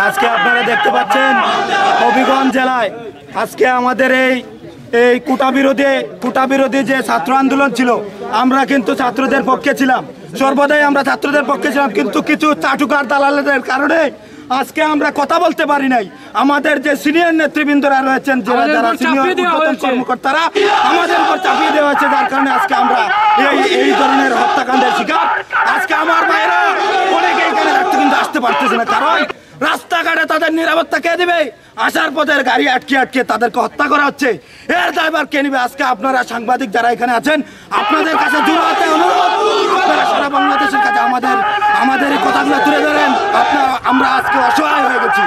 আজকে আপনারা দেখতে পাচ্ছেন হবিগঞ্জ জেলায় আজকে আমাদের এই কোটা বিরোধী যে ছাত্র আন্দোলন ছিল, আমরা কিন্তু ছাত্রদের পক্ষে ছিলাম, সর্বদাই আমরা ছাত্রদের পক্ষে ছিলাম, কিন্তু কিছু চাটুকার দালালদের কারণে আজকে আমরা কথা বলতে পারি নাই। আমাদের যে সিনিয়র নেতৃবৃন্দরা রয়েছেন, যারা সিনিয়র কর্মকর্তারা আমাদের উপর চাপিয়ে দেওয়া হয়েছে, যার কারণে আজকে আমরা এই ধরনের হত্যাকাণ্ডের শিকার। আজকে আমার ভাইরা অনেকে এখানে থাকতে কিন্তু আসতে পারতেছে না, কারণ রাস্তাঘাটে তাদের নিরাপত্তা কে দিবে? আসার পথের গাড়ি আটকে তাদেরকে হত্যা করা হচ্ছে। এর দায়ভার কে নিবে? আজকে আপনারা সাংবাদিক যারা এখানে আছেন, আপনাদের কাছে জোরাতে অনুরোধ, আপনারা সারা বাংলাদেশের কাছে আমাদের এই কথাগুলো তুলে ধরেন। আমরা আজকে অসহায় হয়ে গেছি।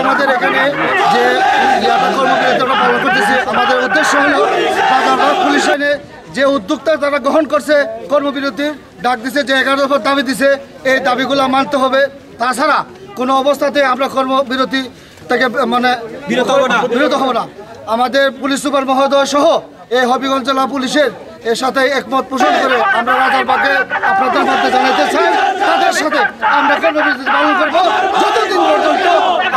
আমাদের এখানে যে কর্মবিরতি আমরা পালন করতেছি, আমাদের উদ্দেশ্য হলো পুলিশ আইনে যে উদ্যোক্তা তারা গ্রহণ করছে, কর্মবিরতির ডাক দিছে, যে 11 দফার দাবি দিছে, এই দাবিগুলো মানতে হবে। তাছাড়া কোনো অবস্থাতে আমরা কর্মবিরতি থেকে বিরত হব না। আমাদের পুলিশ সুপার মহোদয় সহ এই হবিগঞ্জ জেলা পুলিশের এর সাথে একমত পোষণ করে আমরা রাজারবাগে আপনাদের মধ্যে জানাতে চাই, তাদের সাথে আমরা কর্মবিরতি পালন করব যতদিন পর্যন্ত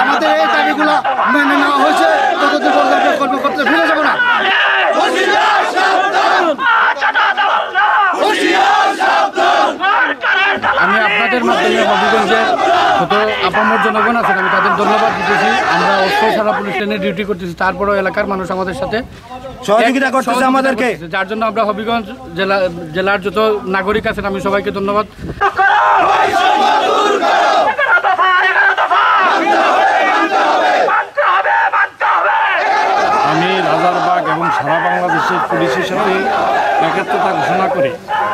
আমাদের এই দাবিগুলো মেনে নেওয়া হয়েছে, ততদিন পর্যন্ত আমরা কর্মকর্তা ফিরে যাব না। আমি আপনাদের মাধ্যমে হবিগঞ্জের যত আপামর জনগণ আছেন আমি তাদের ধন্যবাদ দিতেছি। আমরা অস্ত্র ছাড়া পুলিশ ট্রেনে ডিউটি করতেছি, তারপরেও এলাকার মানুষ আমাদের সাথে সহযোগিতা করতেছে আমাদেরকে, যার জন্য আমরা হবিগঞ্জ জেলার যত নাগরিক আছেন আমি সবাইকে ধন্যবাদ। আমি রাজারবাগ এবং সারা বাংলাদেশের পুলিশের সাথে একাত্মতা ঘোষণা করে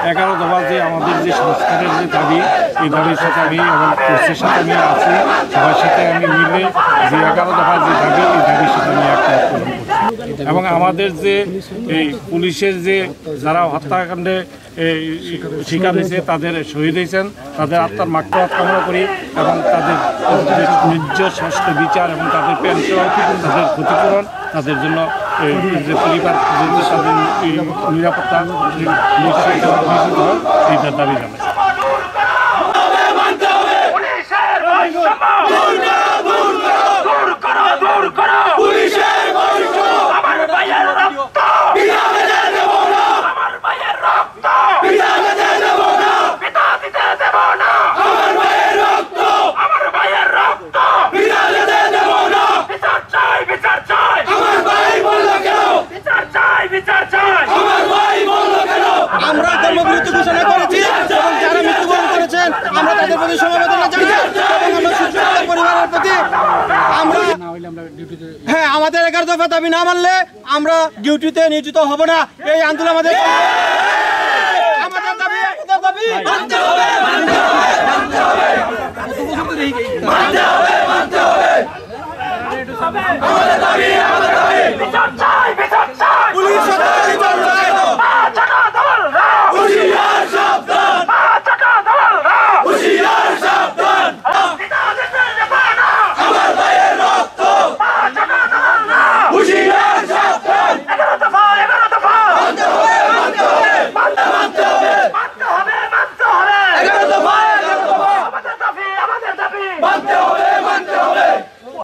11 দফা যে আমাদের যে সংস্কারের যে দাবি, এই দাবির সাথে আমি এবং পুলিশের সাথে আমি আছি, সবার সাথে আমি মিলে যে 11 দফার যে দাবি, এই দাবির সাথে আমি একমত পোষণ করছি। এবং আমাদের যে এই পুলিশের যে যারা হত্যাকাণ্ডে শিকার হয়েছে, তাদের শহীদ হয়েছেন, তাদের আত্মার মাগফিরাত কামনা করি এবং তাদের নির্যাস শাস্তি বিচার এবং তাদের পেনশন, তাদের ক্ষতিপূরণ, তাদের জন্য যে পরিবার তাদের নিরাপত্তা নিশ্চিত হয়, এইটার দাবি জানাই। আমরা কর্মবিরতি ঘোষণা করেছি এবং যারা মৃত্যুবরণ করেছেন আমরা তাদের প্রতি সমবেদনা জানাই এবং আমরা সুস্থতার পরিবারের প্রতি আমাদের 11 দফা দাবি না মানলে আমরা ডিউটিতে নিয়োজিত হব না। এই আন্দোলন আমাদের